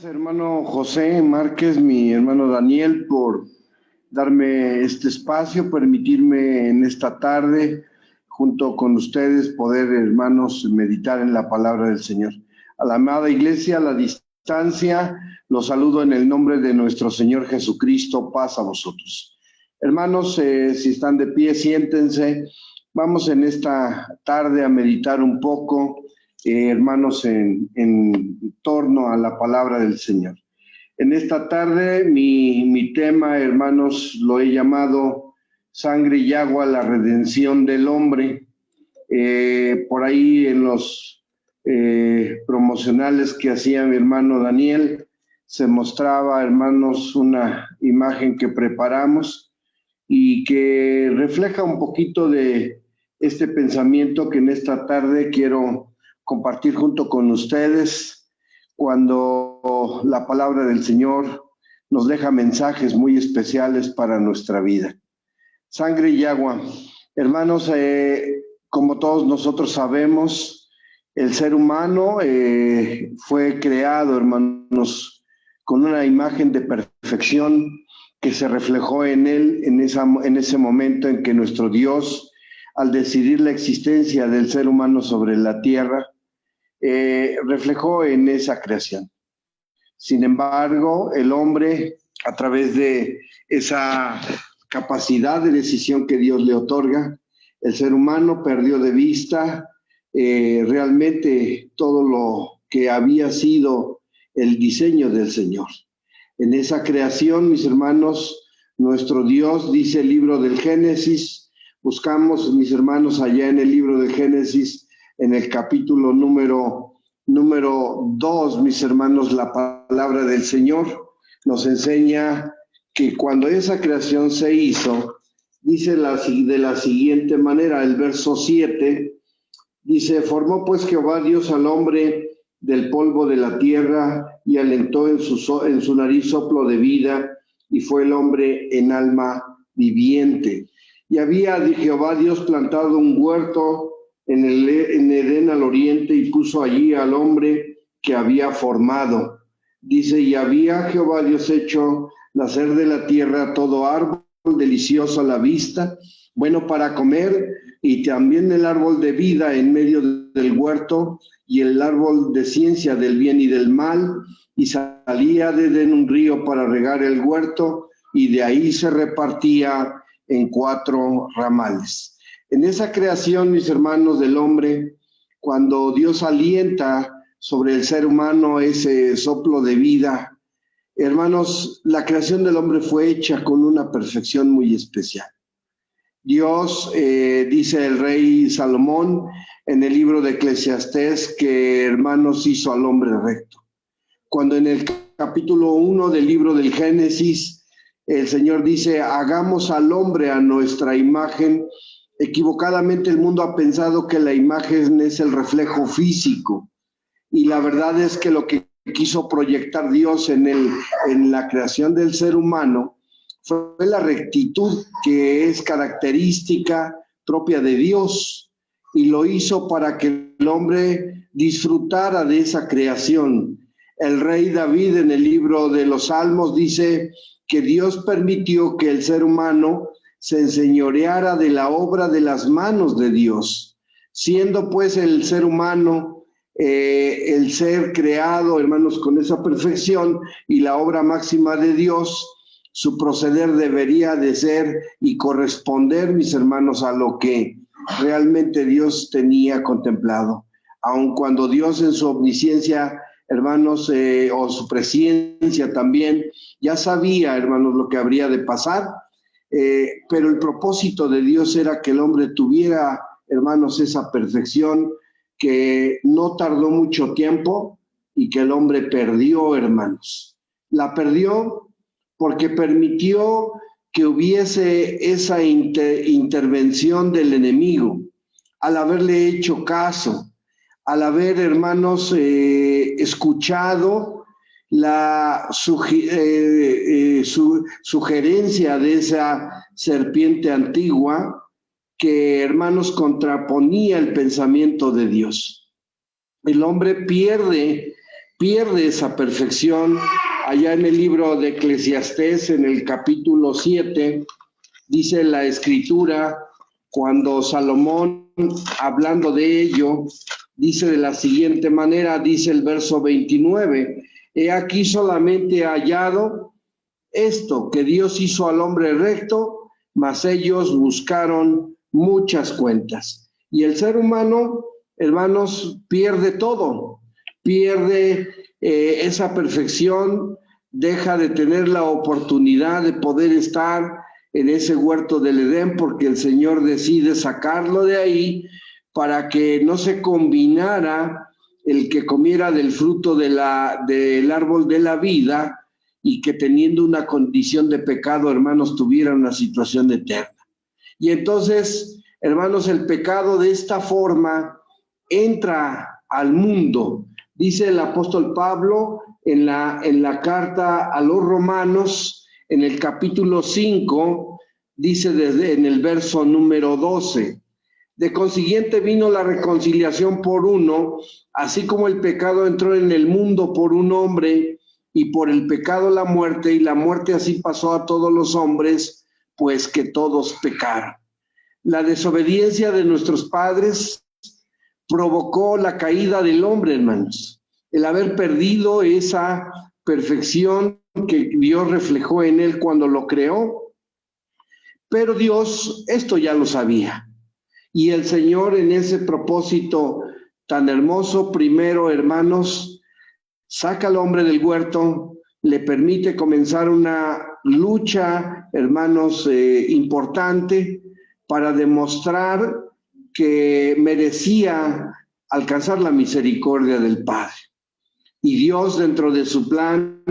Hermano José Márquez, mi hermano Daniel, por darme este espacio, permitirme en esta tarde, junto con ustedes, poder, hermanos, meditar en la palabra del Señor. A la amada iglesia, a la distancia, los saludo en el nombre de nuestro Señor Jesucristo. Paz a vosotros. Hermanos, si están de pie, siéntense. Vamos en esta tarde a meditar un poco, hermanos, en torno a la palabra del Señor. En esta tarde mi tema, hermanos, lo he llamado Sangre y Agua, la redención del hombre. Por ahí en los promocionales que hacía mi hermano Daniel, se mostraba, hermanos, una imagen que preparamos y que refleja un poquito de este pensamiento que en esta tarde quiero compartir junto con ustedes, cuando la palabra del Señor nos deja mensajes muy especiales para nuestra vida. Sangre y agua. Hermanos, como todos nosotros sabemos, el ser humano fue creado, hermanos, con una imagen de perfección que se reflejó en él en ese momento en que nuestro Dios, al decidir la existencia del ser humano sobre la tierra, reflejó en esa creación. Sin embargo, el hombre, a través de esa capacidad de decisión que Dios le otorga, el ser humano perdió de vista realmente todo lo que había sido el diseño del Señor. En esa creación, mis hermanos, nuestro Dios, dice el libro del Génesis, buscamos, mis hermanos, allá en el libro del Génesis, en el capítulo número 2, mis hermanos, la palabra del Señor nos enseña que cuando esa creación se hizo, dice de la siguiente manera, el verso 7, dice: formó pues Jehová Dios al hombre del polvo de la tierra y alentó en su nariz soplo de vida, y fue el hombre en alma viviente. Y había Jehová Dios plantado un huerto en Edén al oriente, y puso allí al hombre que había formado. Dice: y había Jehová Dios hecho nacer de la tierra todo árbol delicioso a la vista, bueno para comer, y también el árbol de vida en medio del huerto, y el árbol de ciencia del bien y del mal, y salía de Edén un río para regar el huerto, y de ahí se repartía en 4 ramales. En esa creación, mis hermanos, del hombre, cuando Dios alienta sobre el ser humano ese soplo de vida, hermanos, la creación del hombre fue hecha con una perfección muy especial. Dios, dice el rey Salomón en el libro de Eclesiastés, que, hermanos, hizo al hombre recto. Cuando en el capítulo 1 del libro del Génesis, el Señor dice: hagamos al hombre a nuestra imagen. Equivocadamente el mundo ha pensado que la imagen es el reflejo físico, y la verdad es que lo que quiso proyectar Dios en la creación del ser humano fue la rectitud, que es característica propia de Dios, y lo hizo para que el hombre disfrutara de esa creación. El rey David, en el libro de los Salmos, dice que Dios permitió que el ser humano se enseñoreara de la obra de las manos de Dios, siendo pues el ser humano el ser creado, hermanos, con esa perfección y la obra máxima de Dios. Su proceder debería de ser y corresponder, mis hermanos, a lo que realmente Dios tenía contemplado. Aun cuando Dios, en su omnisciencia, hermanos, o su presciencia también, ya sabía, hermanos, lo que habría de pasar, pero el propósito de Dios era que el hombre tuviera, hermanos, esa perfección, que no tardó mucho tiempo y que el hombre perdió, hermanos. La perdió porque permitió que hubiese esa intervención del enemigo, al haberle hecho caso, al haber, hermanos, escuchado la sugerencia de esa serpiente antigua, que, hermanos, contraponía el pensamiento de Dios. El hombre pierde pierde esa perfección. Allá en el libro de Eclesiastés, en el capítulo 7, dice la Escritura, cuando Salomón, hablando de ello, dice de la siguiente manera, dice el verso 29, he aquí solamente hallado esto, que Dios hizo al hombre recto, mas ellos buscaron muchas cuentas. Y el ser humano, hermanos, pierde todo, pierde esa perfección, deja de tener la oportunidad de poder estar en ese huerto del Edén, porque el Señor decide sacarlo de ahí para que no se combinara el que comiera del fruto del árbol de la vida, y que teniendo una condición de pecado, hermanos, tuviera una situación eterna. Y entonces, hermanos, el pecado de esta forma entra al mundo. Dice el apóstol Pablo en la carta a los Romanos, en el capítulo 5, dice en el verso número 12, de consiguiente vino la reconciliación por uno, así como el pecado entró en el mundo por un hombre, y por el pecado la muerte, y la muerte así pasó a todos los hombres, pues que todos pecaron. La desobediencia de nuestros padres provocó la caída del hombre, hermanos. El haber perdido esa perfección que Dios reflejó en él cuando lo creó. Pero Dios esto ya lo sabía. Y el Señor, en ese propósito tan hermoso, primero, hermanos, saca al hombre del huerto, le permite comenzar una lucha, hermanos, importante para demostrar que merecía alcanzar la misericordia del Padre. Y Dios, dentro de su plan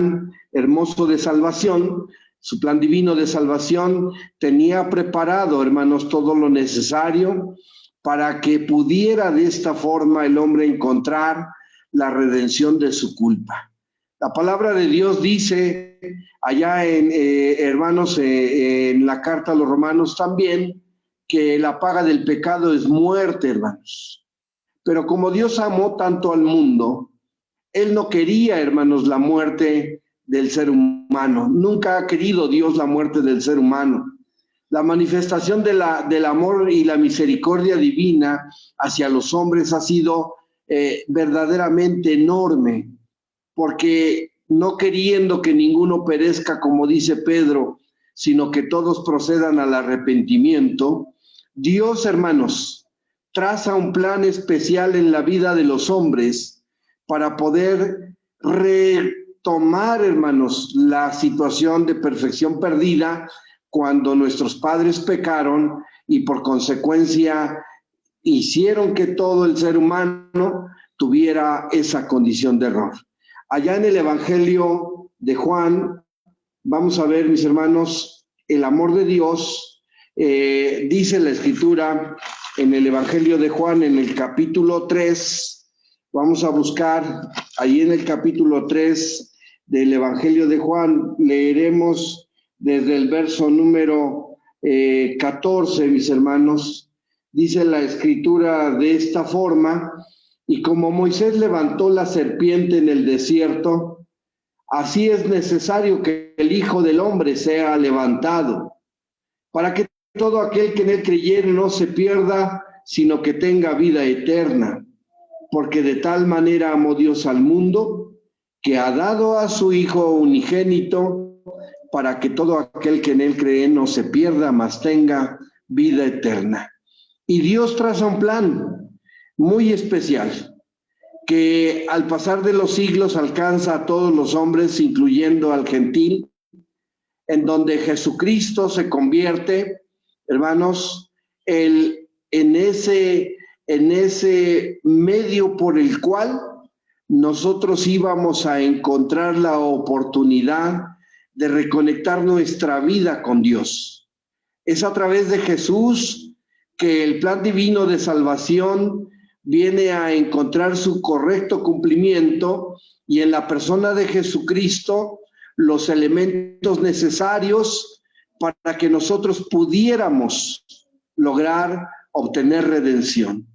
hermoso de salvación, su plan divino de salvación, tenía preparado, hermanos, todo lo necesario para que pudiera de esta forma el hombre encontrar la redención de su culpa. La palabra de Dios dice allá hermanos, en la carta a los Romanos también, que la paga del pecado es muerte, hermanos. Pero como Dios amó tanto al mundo, Él no quería, hermanos, la muerte del ser humano. Nunca ha querido Dios la muerte del ser humano. La manifestación del amor y la misericordia divina hacia los hombres ha sido verdaderamente enorme, porque no queriendo que ninguno perezca, como dice Pedro, sino que todos procedan al arrepentimiento, Dios, hermanos, traza un plan especial en la vida de los hombres para poder retomar, hermanos, la situación de perfección perdida cuando nuestros padres pecaron y por consecuencia hicieron que todo el ser humano tuviera esa condición de error. Allá en el Evangelio de Juan, vamos a ver, mis hermanos, el amor de Dios. Dice la Escritura en el Evangelio de Juan, en el capítulo 3, vamos a buscar ahí en el capítulo 3 del Evangelio de Juan, leeremos desde el verso número 14, mis hermanos. Dice la Escritura de esta forma, y como Moisés levantó la serpiente en el desierto, así es necesario que el Hijo del Hombre sea levantado, para que todo aquel que en él creyere no se pierda, sino que tenga vida eterna. Porque de tal manera amó Dios al mundo, que ha dado a su Hijo unigénito, para que todo aquel que en él cree no se pierda, mas tenga vida eterna. Y Dios traza un plan muy especial, que al pasar de los siglos alcanza a todos los hombres, incluyendo al gentil, en donde Jesucristo se convierte, hermanos, en ese medio por el cual nosotros íbamos a encontrar la oportunidad de reconectar nuestra vida con Dios. Es a través de Jesús que el plan divino de salvación viene a encontrar su correcto cumplimiento, y en la persona de Jesucristo los elementos necesarios para que nosotros pudiéramos lograr obtener redención.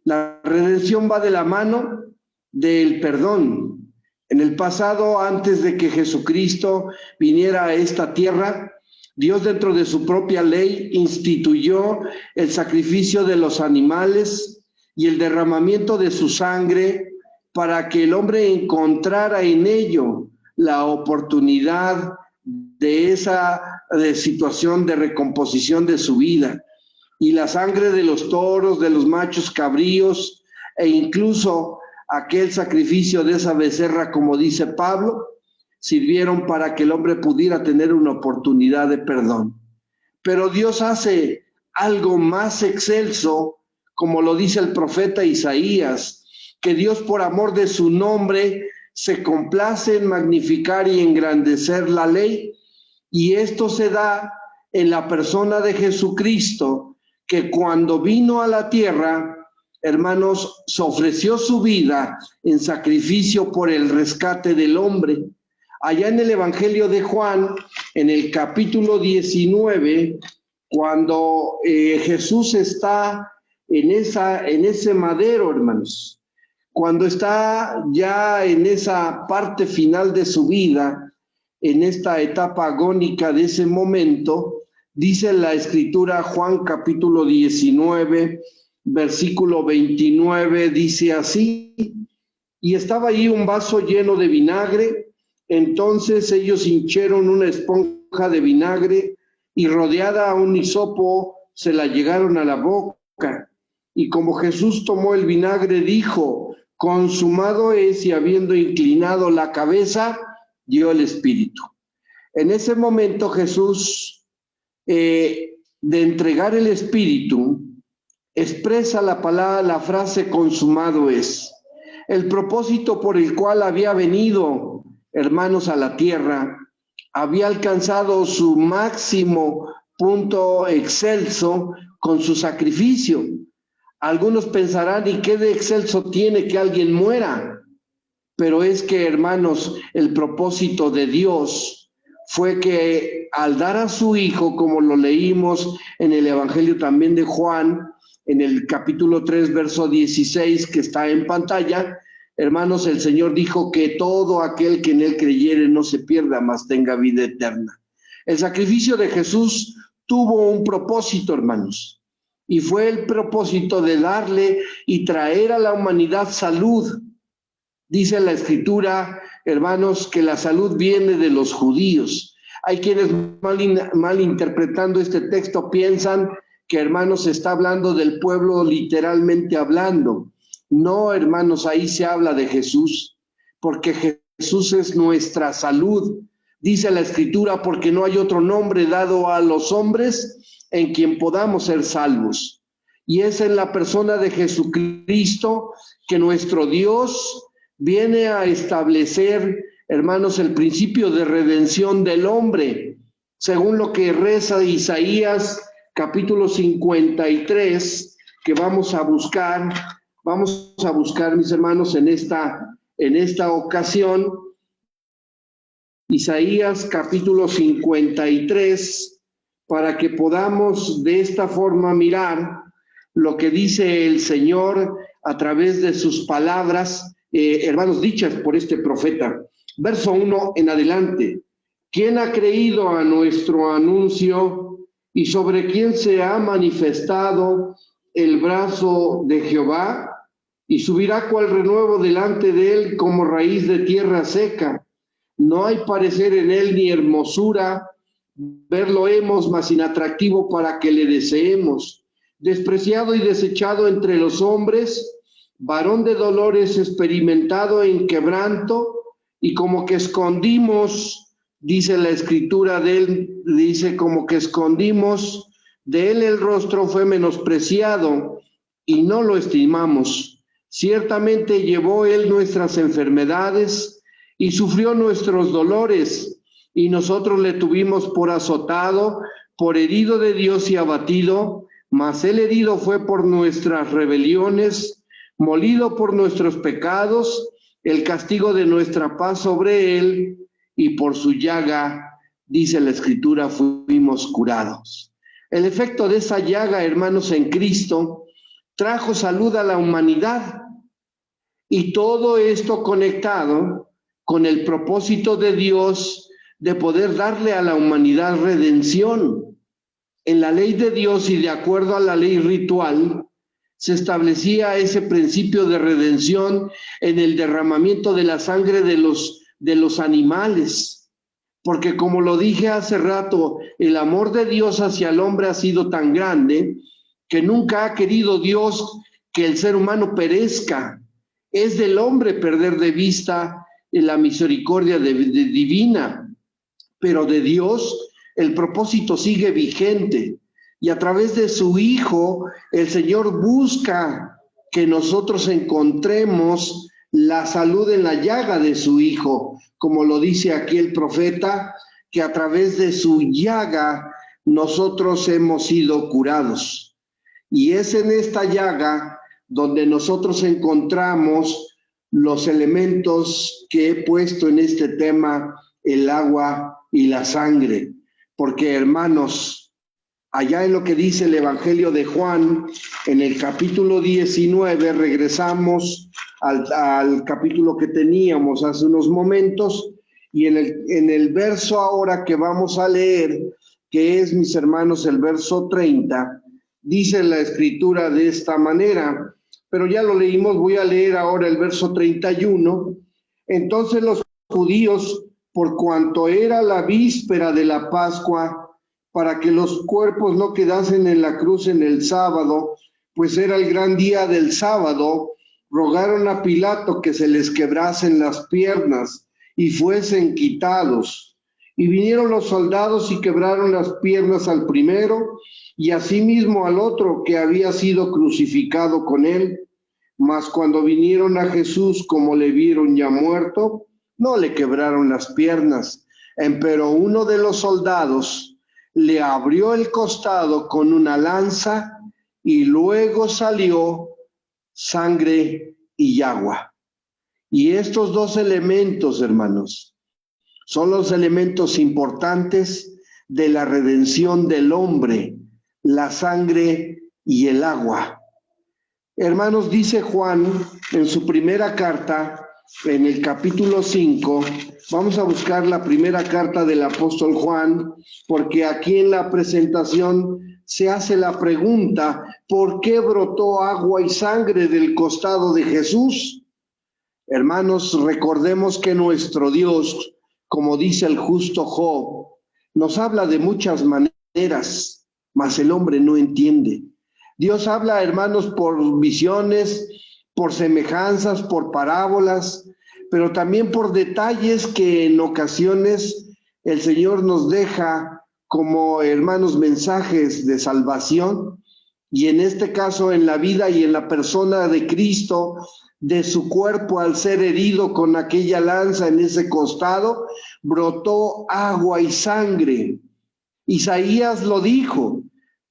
La redención va de la mano del perdón. En el pasado, antes de que Jesucristo viniera a esta tierra, Dios, dentro de su propia ley, instituyó el sacrificio de los animales y el derramamiento de su sangre para que el hombre encontrara en ello la oportunidad de esa situación de recomposición de su vida. Y la sangre de los toros, de los machos cabríos e incluso aquel sacrificio de esa becerra, como dice Pablo, sirvieron para que el hombre pudiera tener una oportunidad de perdón. Pero Dios hace algo más excelso, como lo dice el profeta Isaías, que Dios, por amor de su nombre, se complace en magnificar y engrandecer la ley, y esto se da en la persona de Jesucristo, que cuando vino a la tierra, hermanos, se ofreció su vida en sacrificio por el rescate del hombre. Allá en el Evangelio de Juan, en el capítulo 19, cuando Jesús está en ese madero, hermanos, cuando está ya en esa parte final de su vida, en esta etapa agónica de ese momento, dice la Escritura, Juan capítulo 19, versículo 29, dice así: y estaba allí un vaso lleno de vinagre. Entonces ellos hinchieron una esponja de vinagre y, rodeada a un hisopo, se la llegaron a la boca. Y como Jesús tomó el vinagre, dijo: consumado es, y habiendo inclinado la cabeza, dio el espíritu. En ese momento Jesús, de entregar el espíritu, expresa la frase consumado es. El propósito por el cual había venido, hermanos, a la tierra, había alcanzado su máximo punto excelso con su sacrificio. Algunos pensarán, ¿y qué de excelso tiene que alguien muera? Pero es que, hermanos, el propósito de Dios fue que al dar a su Hijo, como lo leímos en el Evangelio también de Juan, en el capítulo 3, verso 16, que está en pantalla, hermanos, el Señor dijo que todo aquel que en Él creyere no se pierda, mas tenga vida eterna. El sacrificio de Jesús tuvo un propósito, hermanos, y fue el propósito de darle y traer a la humanidad salud. Dice la Escritura, hermanos, que la salud viene de los judíos. Hay quienes mal interpretando este texto piensan que, hermanos, se está hablando del pueblo literalmente hablando. No, hermanos, ahí se habla de Jesús, porque Jesús es nuestra salud. Dice la Escritura, porque no hay otro nombre dado a los hombres en quien podamos ser salvos. Y es en la persona de Jesucristo que nuestro Dios viene a establecer, hermanos, el principio de redención del hombre, según lo que reza Isaías capítulo 53, que vamos a buscar, mis hermanos, en esta ocasión. Isaías capítulo 53, para que podamos de esta forma mirar lo que dice el Señor a través de sus palabras, hermanos, dichas por este profeta. Verso 1 en adelante. ¿Quién ha creído a nuestro anuncio y sobre quién se ha manifestado el brazo de Jehová? Y subirá cual renuevo delante de él, como raíz de tierra seca. No hay parecer en él ni hermosura, verlo hemos, mas inatractivo para que le deseemos. Despreciado y desechado entre los hombres, varón de dolores, experimentado en quebranto, y como que escondimos, dice la Escritura de él, dice como que escondimos de él el rostro, fue menospreciado y no lo estimamos. Ciertamente llevó él nuestras enfermedades y sufrió nuestros dolores, y nosotros le tuvimos por azotado, por herido de Dios y abatido, mas él herido fue por nuestras rebeliones, molido por nuestros pecados, el castigo de nuestra paz sobre él, y por su llaga, dice la Escritura, fuimos curados. El efecto de esa llaga, hermanos, en Cristo, trajo salud a la humanidad, y todo esto conectado con el propósito de Dios de poder darle a la humanidad redención. En la ley de Dios y de acuerdo a la ley ritual, se establecía ese principio de redención en el derramamiento de la sangre de los animales. Porque como lo dije hace rato, el amor de Dios hacia el hombre ha sido tan grande que nunca ha querido Dios que el ser humano perezca. Es del hombre perder de vista la misericordia divina, pero de Dios el propósito sigue vigente. Y a través de su Hijo, el Señor busca que nosotros encontremos la salud en la llaga de su Hijo, como lo dice aquí el profeta, que a través de su llaga nosotros hemos sido curados. Y es en esta llaga donde nosotros encontramos los elementos que he puesto en este tema, el agua y la sangre. Porque, hermanos, allá en lo que dice el Evangelio de Juan, en el capítulo 19, regresamos al capítulo que teníamos hace unos momentos, y en el verso ahora que vamos a leer, que es, mis hermanos, el verso 30, dice la Escritura de esta manera, pero ya lo leímos, voy a leer ahora el verso 31. Entonces los judíos, por cuanto era la víspera de la Pascua, para que los cuerpos no quedasen en la cruz en el sábado, pues era el gran día del sábado, rogaron a Pilato que se les quebrasen las piernas y fuesen quitados. Y vinieron los soldados y quebraron las piernas al primero y asimismo al otro que había sido crucificado con él. Mas cuando vinieron a Jesús, como le vieron ya muerto, no le quebraron las piernas. Empero uno de los soldados le abrió el costado con una lanza y luego salió sangre y agua. Y estos dos elementos, hermanos, son los elementos importantes de la redención del hombre, la sangre y el agua. Hermanos, dice Juan en su primera carta, en el capítulo 5, vamos a buscar la primera carta del apóstol Juan, porque aquí en la presentación se hace la pregunta, ¿por qué brotó agua y sangre del costado de Jesús? Hermanos, recordemos que nuestro Dios, como dice el justo Job, nos habla de muchas maneras, mas el hombre no entiende. Dios habla, hermanos, por visiones, por semejanzas, por parábolas, pero también por detalles que en ocasiones el Señor nos deja como, hermanos, mensajes de salvación. Y en este caso, en la vida y en la persona de Cristo, de su cuerpo al ser herido con aquella lanza en ese costado, brotó agua y sangre. Isaías lo dijo,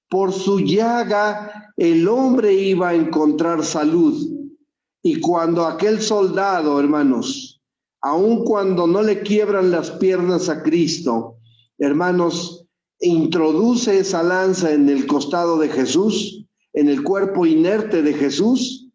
por su llaga el hombre iba a encontrar salud. Y cuando aquel soldado, hermanos, aun cuando no le quiebran las piernas a Cristo, hermanos, introduce esa lanza en el costado de Jesús, en el cuerpo inerte de Jesús,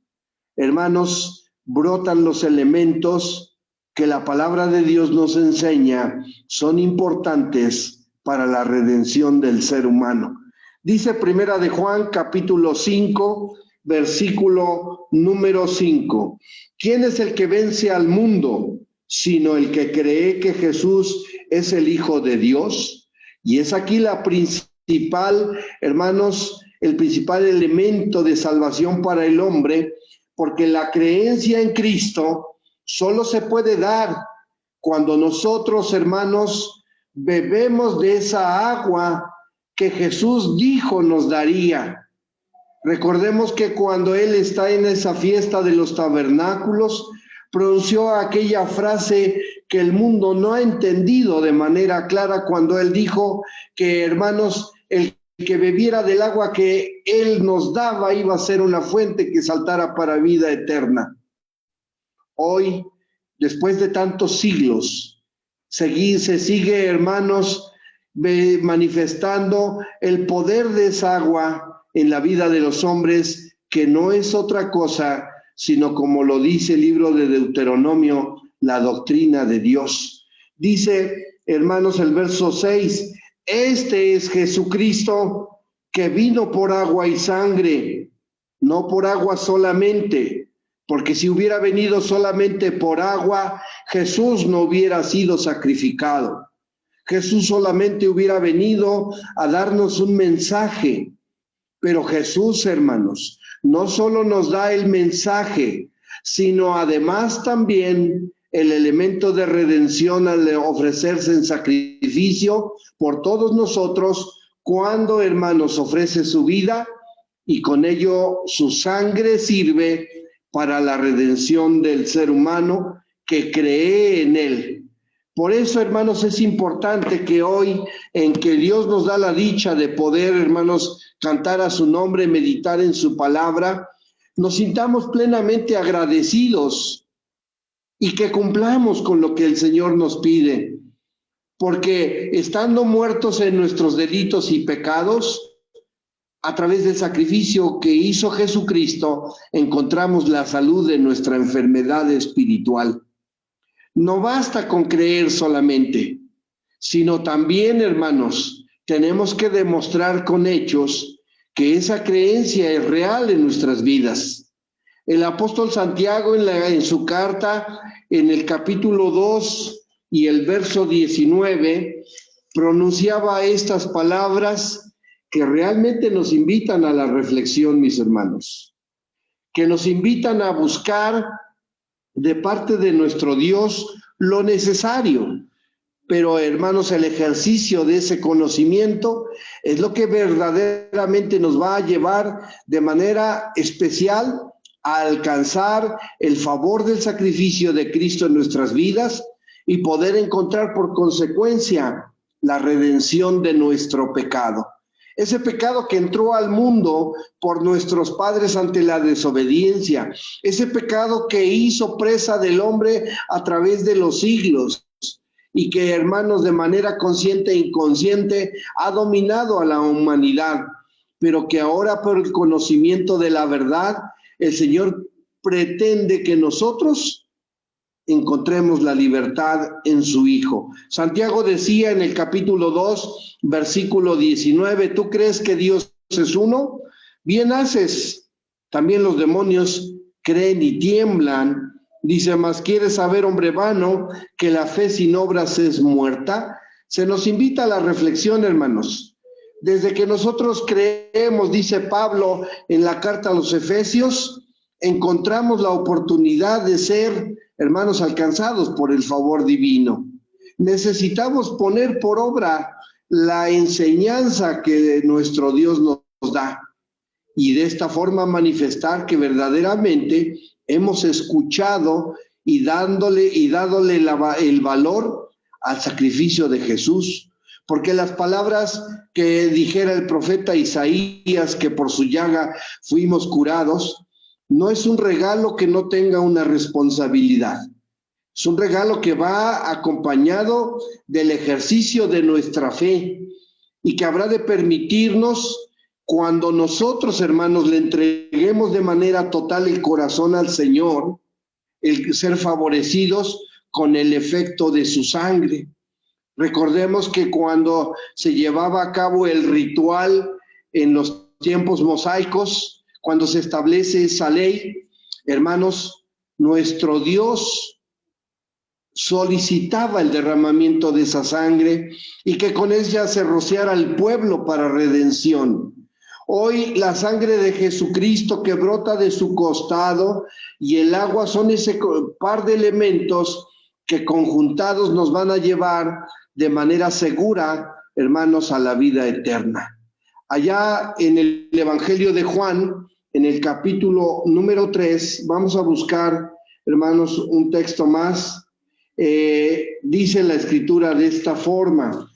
hermanos, brotan los elementos que la palabra de Dios nos enseña, son importantes para la redención del ser humano. Dice Primera de Juan, capítulo 5, versículo número 5. ¿Quién es el que vence al mundo, sino el que cree que Jesús es el Hijo de Dios? Y es aquí la principal, hermanos, el principal elemento de salvación para el hombre, porque la creencia en Cristo solo se puede dar cuando nosotros, hermanos, bebemos de esa agua que Jesús dijo nos daría. Recordemos que cuando Él está en esa fiesta de los tabernáculos, pronunció aquella frase que el mundo no ha entendido de manera clara cuando Él dijo que, hermanos, el que bebiera del agua que Él nos daba iba a ser una fuente que saltara para vida eterna. Hoy, después de tantos siglos, se sigue, hermanos, manifestando el poder de esa agua en la vida de los hombres, que no es otra cosa, sino como lo dice el libro de Deuteronomio, la doctrina de Dios. Dice, hermanos, el verso 6, este es Jesucristo que vino por agua y sangre, no por agua solamente, porque si hubiera venido solamente por agua, Jesús no hubiera sido sacrificado. Jesús solamente hubiera venido a darnos un mensaje. Pero Jesús, hermanos, no solo nos da el mensaje, sino además también el elemento de redención al ofrecerse en sacrificio por todos nosotros, cuando, hermanos, ofrece su vida y con ello su sangre sirve para la redención del ser humano que cree en él. Por eso, hermanos, es importante que hoy, en que Dios nos da la dicha de poder, hermanos, cantar a su nombre, meditar en su palabra, nos sintamos plenamente agradecidos y que cumplamos con lo que el Señor nos pide. Porque estando muertos en nuestros delitos y pecados, a través del sacrificio que hizo Jesucristo, encontramos la salud de nuestra enfermedad espiritual. No basta con creer solamente, sino también, hermanos, tenemos que demostrar con hechos que esa creencia es real en nuestras vidas. El apóstol Santiago en su carta, en el capítulo 2 y el verso 19, pronunciaba estas palabras que realmente nos invitan a la reflexión, mis hermanos, que nos invitan a buscar de parte de nuestro Dios lo necesario. Pero, hermanos, el ejercicio de ese conocimiento es lo que verdaderamente nos va a llevar de manera especial a alcanzar el favor del sacrificio de Cristo en nuestras vidas y poder encontrar por consecuencia la redención de nuestro pecado. Ese pecado que entró al mundo por nuestros padres ante la desobediencia, ese pecado que hizo presa del hombre a través de los siglos y que, hermanos, de manera consciente e inconsciente ha dominado a la humanidad, pero que ahora por el conocimiento de la verdad, el Señor pretende que nosotros encontremos la libertad en su Hijo. Santiago decía en el capítulo 2, versículo 19, ¿tú crees que Dios es uno? Bien haces. También los demonios creen y tiemblan. Dice, mas ¿quieres saber, hombre vano, que la fe sin obras es muerta? Se nos invita a la reflexión, hermanos. Desde que nosotros creemos, dice Pablo en la carta a los Efesios, encontramos la oportunidad de ser, hermanos, alcanzados por el favor divino. Necesitamos poner por obra la enseñanza que nuestro Dios nos da y de esta forma manifestar que verdaderamente hemos escuchado y dándole el valor al sacrificio de Jesús. Porque las palabras que dijera el profeta Isaías, que por su llaga fuimos curados, no es un regalo que no tenga una responsabilidad. Es un regalo que va acompañado del ejercicio de nuestra fe y que habrá de permitirnos, cuando nosotros, hermanos, le entreguemos de manera total el corazón al Señor, el ser favorecidos con el efecto de su sangre. Recordemos que cuando se llevaba a cabo el ritual en los tiempos mosaicos, cuando se establece esa ley, hermanos, nuestro Dios solicitaba el derramamiento de esa sangre y que con ella se rociara al pueblo para redención. Hoy la sangre de Jesucristo que brota de su costado y el agua son ese par de elementos que conjuntados nos van a llevar de manera segura, hermanos, a la vida eterna. Allá en el Evangelio de Juan, en el capítulo número 3, vamos a buscar, hermanos, un texto más. Dice la Escritura de esta forma,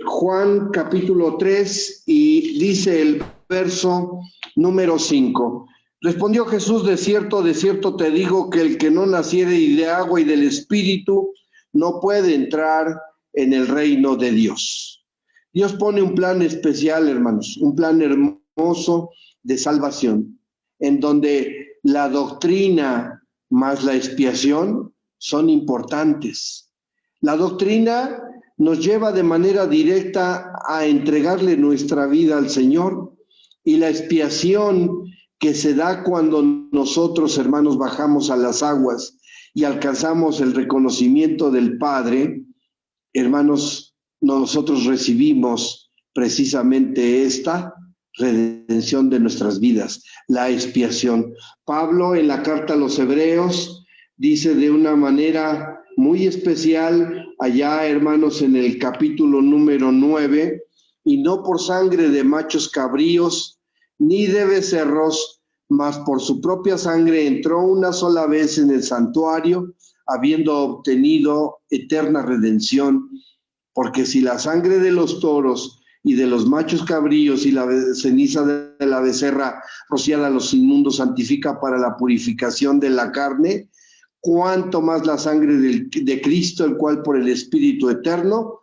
Juan capítulo 3, y dice el verso número 5. Respondió Jesús, de cierto te digo que el que no naciere de agua y del Espíritu no puede entrar en el reino de Dios. Dios pone un plan especial, hermanos, un plan hermoso de salvación, en donde la doctrina más la expiación son importantes. La doctrina nos lleva de manera directa a entregarle nuestra vida al Señor, y la expiación que se da cuando nosotros, hermanos, bajamos a las aguas y alcanzamos el reconocimiento del Padre, hermanos, nosotros recibimos precisamente esta redención de nuestras vidas, la expiación. Pablo en la carta a los Hebreos dice de una manera muy especial, allá, hermanos, en el capítulo número 9, y no por sangre de machos cabríos, ni de becerros, mas por su propia sangre entró una sola vez en el santuario, habiendo obtenido eterna redención. Porque si la sangre de los toros y de los machos cabríos y la ceniza de la becerra rociada a los inmundos santifica para la purificación de la carne, cuánto más la sangre de Cristo, el cual por el Espíritu eterno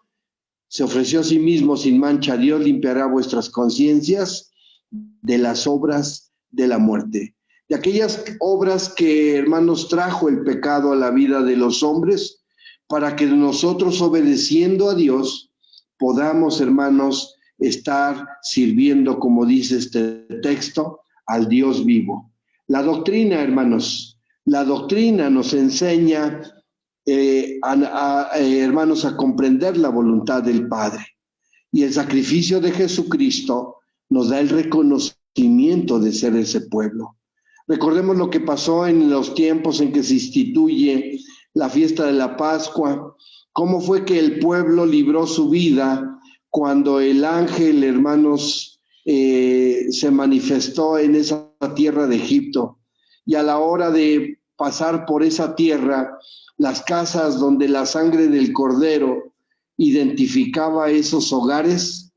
se ofreció a sí mismo sin mancha a Dios, limpiará vuestras conciencias de las obras de la muerte, de aquellas obras que, hermanos, trajo el pecado a la vida de los hombres, para que nosotros, obedeciendo a Dios, podamos, hermanos, estar sirviendo, como dice este texto, al Dios vivo. La doctrina, hermanos, la doctrina nos enseña, hermanos, a comprender la voluntad del Padre. Y el sacrificio de Jesucristo nos da el reconocimiento de ser ese pueblo. Recordemos lo que pasó en los tiempos en que se instituye la fiesta de la Pascua, cómo fue que el pueblo libró su vida cuando el ángel, hermanos, se manifestó en esa tierra de Egipto. Y a la hora de pasar por esa tierra, las casas donde la sangre del cordero identificaba esos hogares,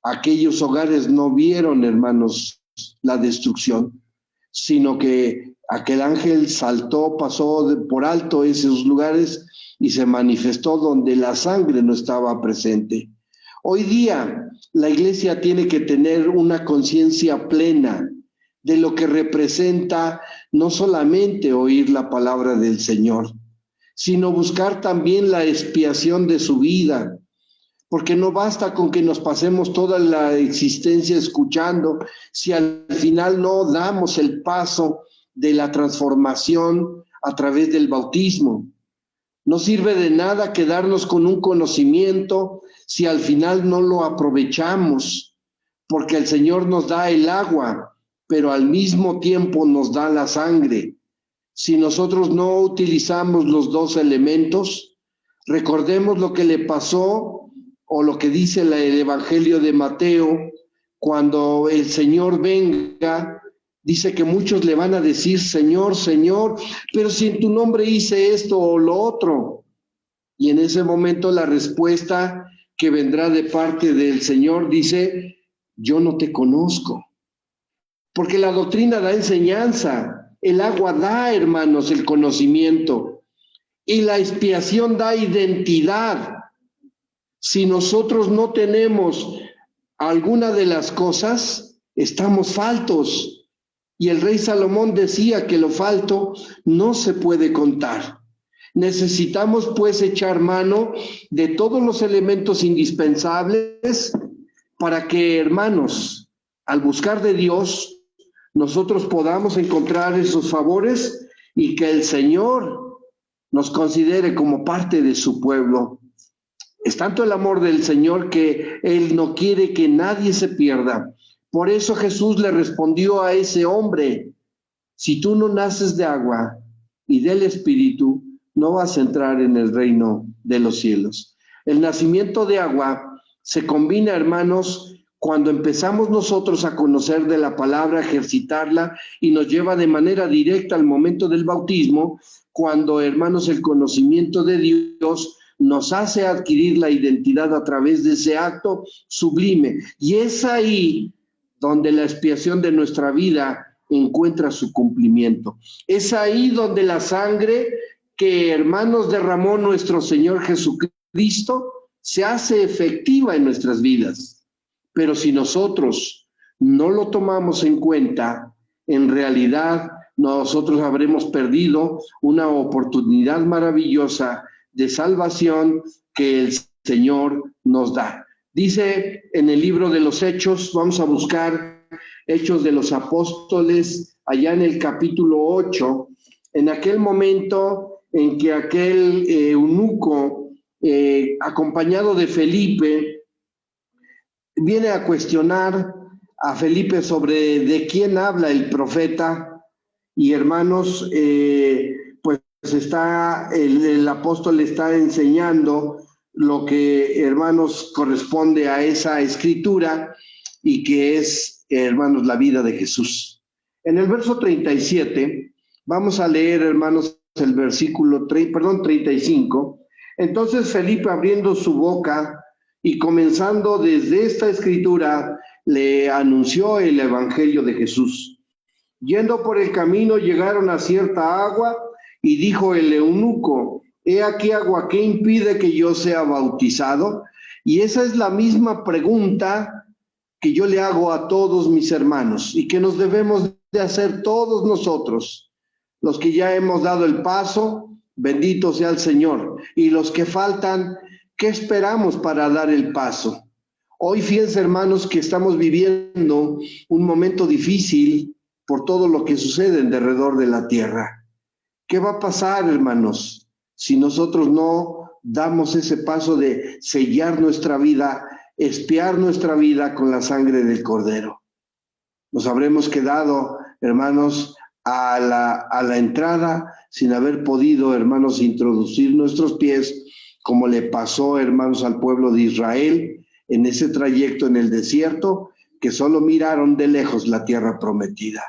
aquellos hogares no vieron, hermanos, la destrucción, sino que aquel ángel saltó, pasó por alto esos lugares y se manifestó donde la sangre no estaba presente. Hoy día la iglesia tiene que tener una conciencia plena de lo que representa no solamente oír la palabra del Señor, sino buscar también la expiación de su vida, porque no basta con que nos pasemos toda la existencia escuchando, si al final no damos el paso de la transformación a través del bautismo. No sirve de nada quedarnos con un conocimiento si al final no lo aprovechamos, porque el Señor nos da el agua, pero al mismo tiempo nos da la sangre. Si nosotros no utilizamos los dos elementos, recordemos lo que le pasó o lo que dice el Evangelio de Mateo, cuando el Señor venga, dice que muchos le van a decir, Señor, Señor, pero si en tu nombre hice esto o lo otro. Y en ese momento la respuesta que vendrá de parte del Señor dice, yo no te conozco. Porque la doctrina da enseñanza, el agua da, hermanos, el conocimiento, y la expiación da identidad. Si nosotros no tenemos alguna de las cosas, estamos faltos. Y el rey Salomón decía que lo falto no se puede contar. Necesitamos pues echar mano de todos los elementos indispensables para que, hermanos, al buscar de Dios, nosotros podamos encontrar esos favores y que el Señor nos considere como parte de su pueblo. Es tanto el amor del Señor que Él no quiere que nadie se pierda. Por eso Jesús le respondió a ese hombre, si tú no naces de agua y del Espíritu, no vas a entrar en el reino de los cielos. El nacimiento de agua se combina, hermanos, cuando empezamos nosotros a conocer de la palabra, ejercitarla, y nos lleva de manera directa al momento del bautismo, cuando, hermanos, el conocimiento de Dios nos hace adquirir la identidad a través de ese acto sublime. Y es ahí donde la expiación de nuestra vida encuentra su cumplimiento. Es ahí donde la sangre que, hermanos, derramó nuestro Señor Jesucristo se hace efectiva en nuestras vidas. Pero si nosotros no lo tomamos en cuenta, en realidad nosotros habremos perdido una oportunidad maravillosa de salvación que el Señor nos da. Dice en el libro de los Hechos, vamos a buscar Hechos de los Apóstoles, allá en el capítulo 8, en aquel momento en que aquel eunuco, acompañado de Felipe, viene a cuestionar a Felipe sobre de quién habla el profeta. Y hermanos, pues el apóstol está enseñando lo que, hermanos, corresponde a esa escritura y que es, hermanos, la vida de Jesús. En el verso 37, vamos a leer, hermanos, el versículo 35. Entonces Felipe, abriendo su boca y comenzando desde esta escritura, le anunció el evangelio de Jesús. Yendo por el camino, llegaron a cierta agua, y dijo el eunuco: he aquí agua, ¿qué impide que yo sea bautizado? Y esa es la misma pregunta que yo le hago a todos mis hermanos y que nos debemos de hacer todos nosotros, los que ya hemos dado el paso, bendito sea el Señor, y los que faltan, ¿qué esperamos para dar el paso? Hoy, fíjense, hermanos, que estamos viviendo un momento difícil por todo lo que sucede en derredor de la tierra. ¿Qué va a pasar, hermanos, si nosotros no damos ese paso de sellar nuestra vida, expiar nuestra vida con la sangre del Cordero? Nos habremos quedado, hermanos, a la entrada sin haber podido, hermanos, introducir nuestros pies, como le pasó, hermanos, al pueblo de Israel en ese trayecto en el desierto, que solo miraron de lejos la tierra prometida.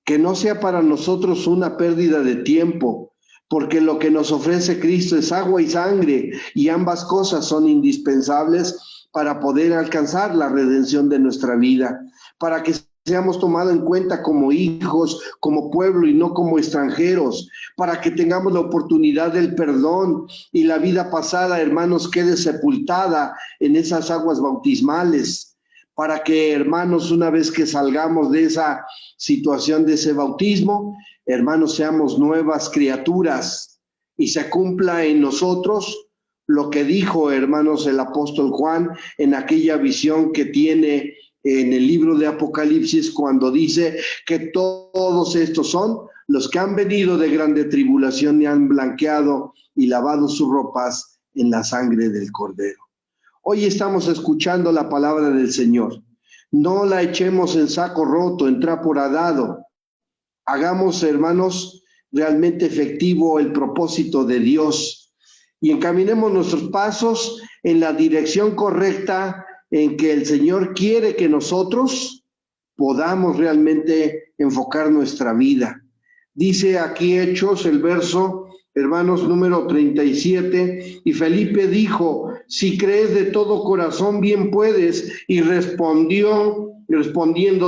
Que no sea para nosotros una pérdida de tiempo, porque lo que nos ofrece Cristo es agua y sangre, y ambas cosas son indispensables para poder alcanzar la redención de nuestra vida, para que seamos tomados en cuenta como hijos, como pueblo y no como extranjeros, para que tengamos la oportunidad del perdón y la vida pasada, hermanos, quede sepultada en esas aguas bautismales, para que, hermanos, una vez que salgamos de esa situación, de ese bautismo, hermanos, seamos nuevas criaturas y se cumpla en nosotros lo que dijo, hermanos, el apóstol Juan en aquella visión que tiene en el libro de Apocalipsis, cuando dice que todos estos son los que han venido de grande tribulación y han blanqueado y lavado sus ropas en la sangre del Cordero. Hoy estamos escuchando la palabra del Señor. No la echemos en saco roto, en trapo horadado. Hagamos, hermanos, realmente efectivo el propósito de Dios y encaminemos nuestros pasos en la dirección correcta en que el Señor quiere que nosotros podamos realmente enfocar nuestra vida. Dice aquí Hechos, el verso, hermanos, número 37, y Felipe dijo: si crees de todo corazón, bien puedes. Y respondiendo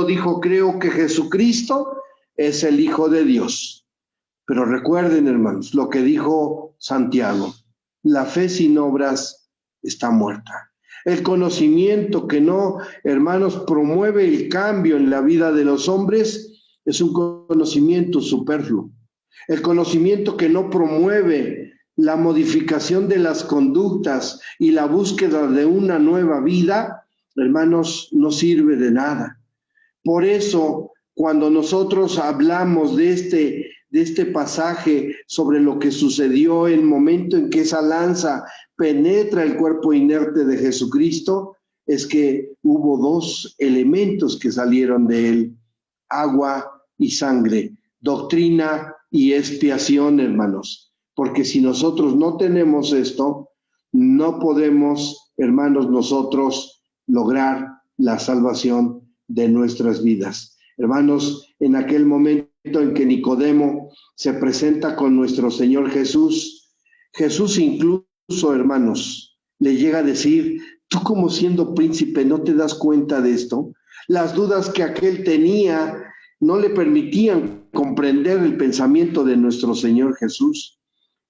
dijo: creo que Jesucristo es el Hijo de Dios. Pero recuerden, hermanos, lo que dijo Santiago: la fe sin obras está muerta. El conocimiento que no, hermanos, promueve el cambio en la vida de los hombres es un conocimiento superfluo. El conocimiento que no promueve la modificación de las conductas y la búsqueda de una nueva vida, hermanos, no sirve de nada. Por eso, cuando nosotros hablamos de este pasaje sobre lo que sucedió en el momento en que esa lanza penetra el cuerpo inerte de Jesucristo, es que hubo dos elementos que salieron de él: agua y sangre, doctrina y expiación, hermanos. Porque si nosotros no tenemos esto, no podemos, hermanos, nosotros lograr la salvación de nuestras vidas. Hermanos, en aquel momento en que Nicodemo se presenta con nuestro Señor Jesús, Jesús incluso, hermanos, le llega a decir: tú, como siendo príncipe, ¿no te das cuenta de esto? Las dudas que aquel tenía no le permitían comprender el pensamiento de nuestro Señor Jesús.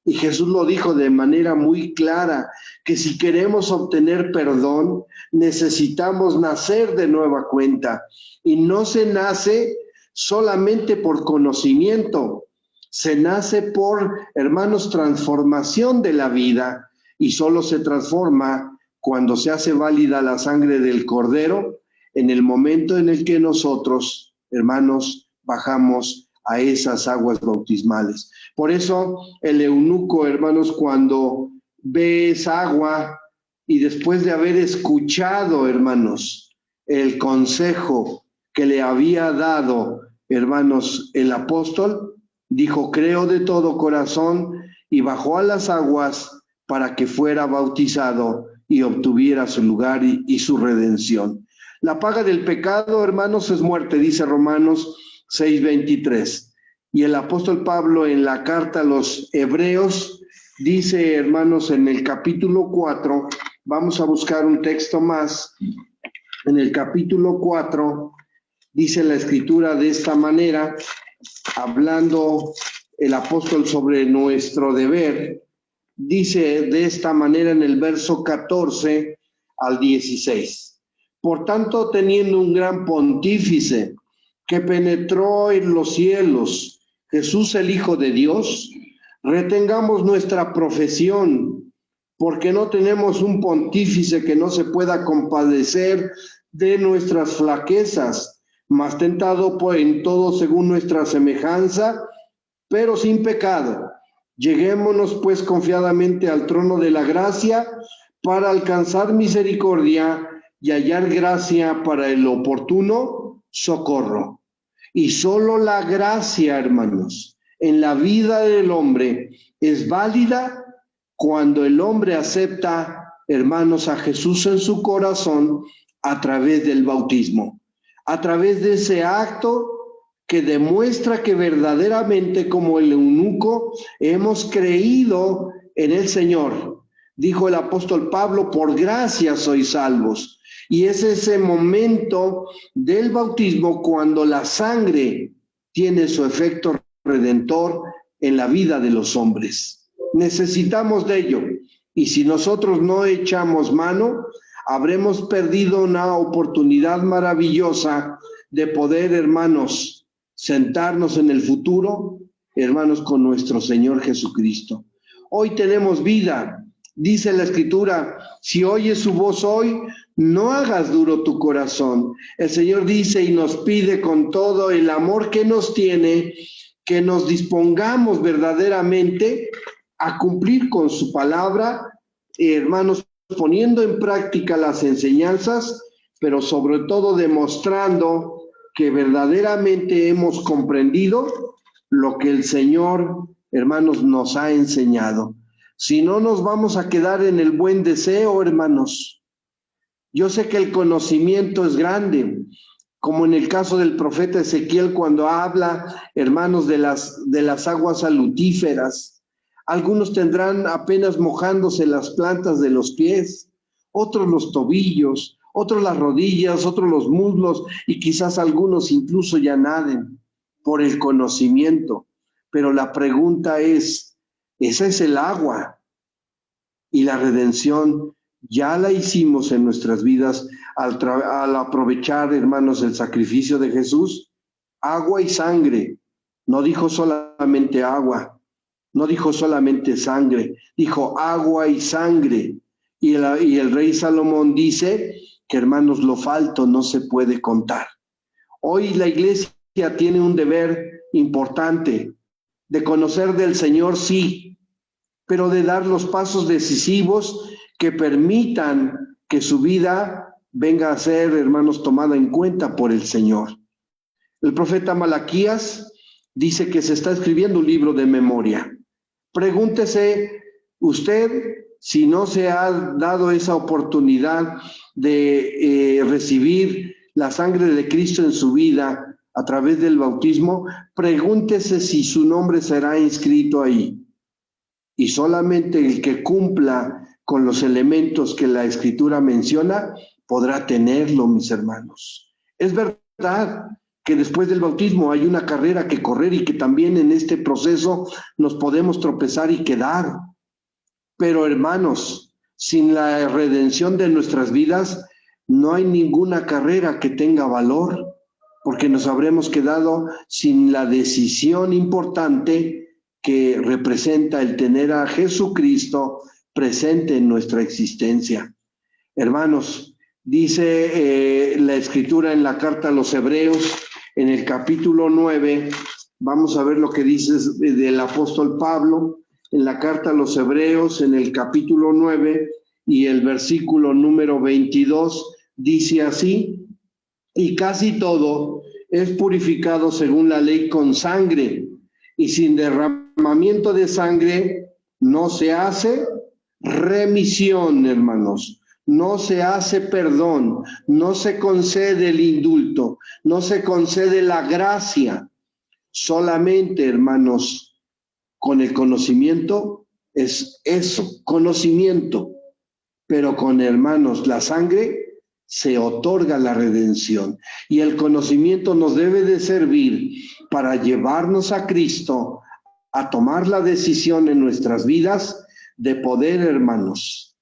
Y Jesús lo dijo de manera muy clara, que si queremos obtener perdón, necesitamos nacer de nueva cuenta. Y no se nace solamente por conocimiento. Se nace por, hermanos, transformación de la vida, y solo se transforma cuando se hace válida la sangre del Cordero, en el momento en el que nosotros, hermanos, bajamos a esas aguas bautismales. Por eso el eunuco, hermanos, cuando ve esa agua y después de haber escuchado, hermanos, el consejo que le había dado, hermanos, el apóstol, dijo: creo de todo corazón, y bajó a las aguas para que fuera bautizado y obtuviera su lugar y su redención. La paga del pecado, hermanos, es muerte, dice Romanos 6:23. Y el apóstol Pablo en la carta a los Hebreos dice, hermanos, en el capítulo 4, vamos a buscar un texto más. En el capítulo 4 dice la escritura de esta manera, hablando el apóstol sobre nuestro deber, dice de esta manera en el verso 14 al 16. Por tanto, teniendo un gran pontífice que penetró en los cielos, Jesús el Hijo de Dios, retengamos nuestra profesión, porque no tenemos un pontífice que no se pueda compadecer de nuestras flaquezas, mas tentado en todo según nuestra semejanza, pero sin pecado. Lleguémonos pues confiadamente al trono de la gracia para alcanzar misericordia y hallar gracia para el oportuno socorro. Y solo la gracia, hermanos, en la vida del hombre es válida cuando el hombre acepta, hermanos, a Jesús en su corazón a través del bautismo, a través de ese acto que demuestra que verdaderamente, como el eunuco, hemos creído en el Señor. Dijo el apóstol Pablo: por gracia sois salvos. Y es ese momento del bautismo cuando la sangre tiene su efecto redentor en la vida de los hombres. Necesitamos de ello. Y si nosotros no echamos mano, habremos perdido una oportunidad maravillosa de poder, hermanos, sentarnos en el futuro, hermanos, con nuestro Señor Jesucristo. Hoy tenemos vida. Dice la Escritura: si oyes su voz hoy, no hagas duro tu corazón. El Señor dice y nos pide con todo el amor que nos tiene, que nos dispongamos verdaderamente a cumplir con su palabra, hermanos, poniendo en práctica las enseñanzas, pero sobre todo demostrando que verdaderamente hemos comprendido lo que el Señor, hermanos, nos ha enseñado. Si no, nos vamos a quedar en el buen deseo, hermanos. Yo sé que el conocimiento es grande, como en el caso del profeta Ezequiel cuando habla, hermanos, de las aguas salutíferas. Algunos tendrán apenas mojándose las plantas de los pies, otros los tobillos, otros las rodillas, otros los muslos, y quizás algunos incluso ya naden por el conocimiento. Pero la pregunta es, esa es el agua, y la redención ya la hicimos en nuestras vidas al aprovechar, hermanos, el sacrificio de Jesús. Agua y sangre. No dijo solamente agua, no dijo solamente sangre, dijo agua y sangre. Y el rey Salomón dice que, hermanos, lo falto no se puede contar. Hoy la iglesia tiene un deber importante de conocer del Señor, sí, pero de dar los pasos decisivos que permitan que su vida venga a ser, hermanos, tomada en cuenta por el Señor. El profeta Malaquías dice que se está escribiendo un libro de memoria. Pregúntese usted si no se ha dado esa oportunidad de recibir la sangre de Cristo en su vida a través del bautismo. Pregúntese si su nombre será inscrito ahí. Y solamente el que cumpla con los elementos que la Escritura menciona podrá tenerlo, mis hermanos. Es verdad que después del bautismo hay una carrera que correr y que también en este proceso nos podemos tropezar y quedar. Pero, hermanos, sin la redención de nuestras vidas no hay ninguna carrera que tenga valor. porque nos habremos quedado sin la decisión importante que representa el tener a Jesucristo presente en nuestra existencia. Hermanos, dice la Escritura en la carta a los Hebreos, en el capítulo 9, vamos a ver lo que dice del apóstol Pablo, en la carta a los Hebreos, en el capítulo 9 y el versículo número 22, dice así: y casi todo es purificado según la ley con sangre, y sin derramamiento de sangre no se hace remisión, hermanos. No se hace perdón, no se concede el indulto, no se concede la gracia. Solamente, hermanos, con el conocimiento es eso, conocimiento. Pero con, hermanos, la sangre se otorga la redención. Y el conocimiento nos debe de servir para llevarnos a Cristo, a tomar la decisión en nuestras vidas de poder, hermanos,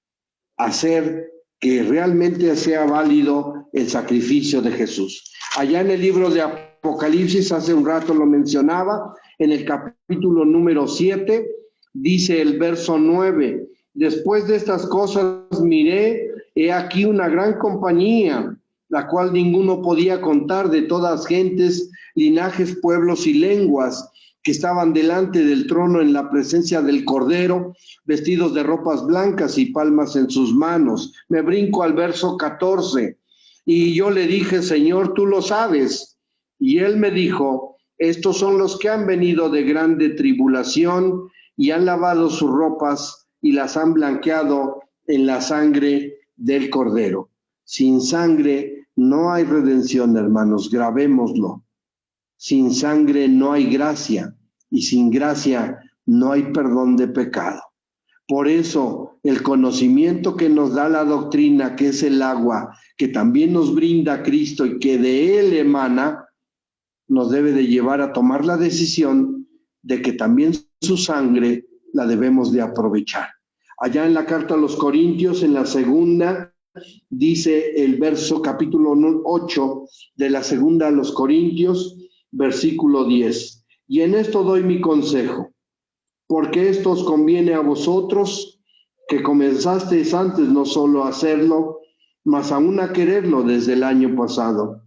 hacer que realmente sea válido el sacrificio de Jesús. Allá en el libro de Apocalipsis, hace un rato lo mencionaba, en el capítulo número 7, dice el verso 9: después de estas cosas miré, he aquí una gran compañía, la cual ninguno podía contar, de todas gentes, linajes, pueblos y lenguas, que estaban delante del trono en la presencia del Cordero, vestidos de ropas blancas y palmas en sus manos. Me brinco al verso 14. Y yo le dije: Señor, tú lo sabes. Y él me dijo: estos son los que han venido de grande tribulación y han lavado sus ropas y las han blanqueado en la sangre del Cordero. Sin sangre no hay redención, hermanos, grabémoslo. Sin sangre no hay gracia, y sin gracia no hay perdón de pecado. Por eso, el conocimiento que nos da la doctrina, que es el agua, que también nos brinda Cristo y que de Él emana, nos debe de llevar a tomar la decisión de que también su sangre la debemos de aprovechar. Allá en la carta a los Corintios, en la segunda, dice el verso capítulo 8 de la segunda a los Corintios, versículo 10. Y en esto doy mi consejo, porque esto os conviene a vosotros, que comenzasteis antes no solo a hacerlo, mas aún a quererlo desde el año pasado.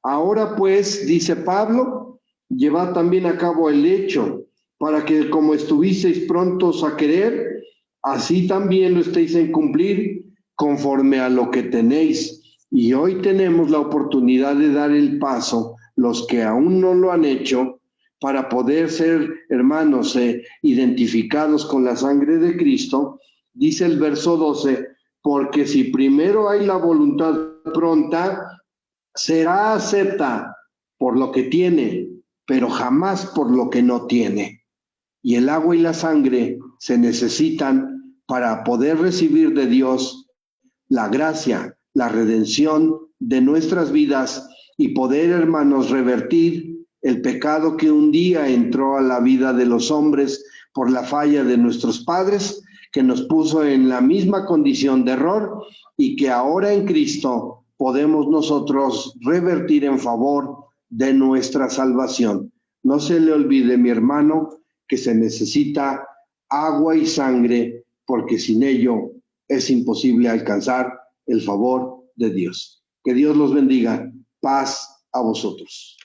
Ahora pues, dice Pablo, llevad también a cabo el hecho, para que como estuvisteis prontos a querer, así también lo estéis en cumplir, conforme a lo que tenéis. Y hoy tenemos la oportunidad de dar el paso, los que aún no lo han hecho, para poder ser, hermanos, identificados con la sangre de Cristo. Dice el verso 12, porque si primero hay la voluntad pronta, será acepta por lo que tiene, pero jamás por lo que no tiene. Y el agua y la sangre se necesitan para poder recibir de Dios la gracia, la redención de nuestras vidas y poder, hermanos, revertir el pecado que un día entró a la vida de los hombres por la falla de nuestros padres, que nos puso en la misma condición de error y que ahora en Cristo podemos nosotros revertir en favor de nuestra salvación. No se le olvide, mi hermano, que se necesita agua y sangre, porque sin ello es imposible alcanzar el favor de Dios. Que Dios los bendiga. Paz a vosotros.